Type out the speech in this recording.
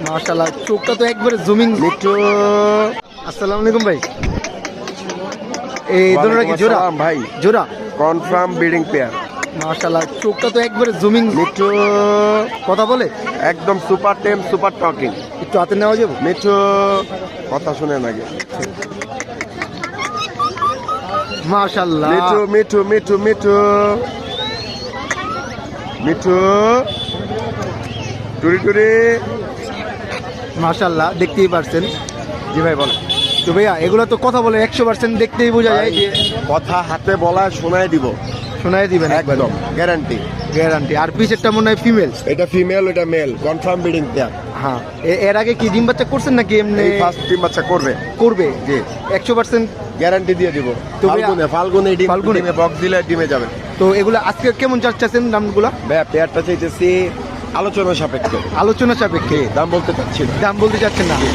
মাশাআল্লাহ, চোখটা তো একবারে জুমিং। মিঠু। আসসালামু আলাইকুম ভাই। এই দুটোটা কি জোড়া? ভাই জোড়া। Confirm breeding pair. মাশাআল্লাহ, চোখটা তো একবারে জুমিং। মিঠু কথা বলে? একদম সুপার টেম, সুপার টকিং। একটু হাতে নেওয়া যাবে? মিঠু কথা শুনে নাকি? মাশাআল্লাহ, মিঠু মিঠু মিঠু মিঠু মিঠু টুরি টুরি। মাশাআল্লাহ, দেখতেই পারছেন। জি ভাই বল। তো ভাইয়া এগুলো তো কথা বলে 100% দেখতেই বোঝা যায় যে কথা হাতে বলা শোনায় দিব, শোনাই দিবেন একবার। একদম গ্যারান্টি। গ্যারান্টি। আর পিসেরটা মনে হয় ফিমেল। এটা ফিমেল, এটা মেল, কনফার্ম ব্রিডিং পেয়ার। হ্যাঁ, এর আগে কি ডিম বাচ্চা করছেন নাকি এমনি? এই ফার্স্ট টিম বাচ্চা করবে। করবে জি 100%। গ্যারান্টি দিয়ে দিব। তো ভাইয়া- ফাল্গুনে ডিম, ফাল্গুনে? ডিমে বক্স দিলে ডিমে যাবে। তো এগুলো আজকে কেমন চাচ্ছেন দামগুলো? ভাইয়া পেয়ারটা চাইতেছি আলোচনা সাপেক্ষে। আলোচনা সাপেক্ষে দাম বলতে চাচ্ছি না। দাম বলতে চাচ্ছেন না?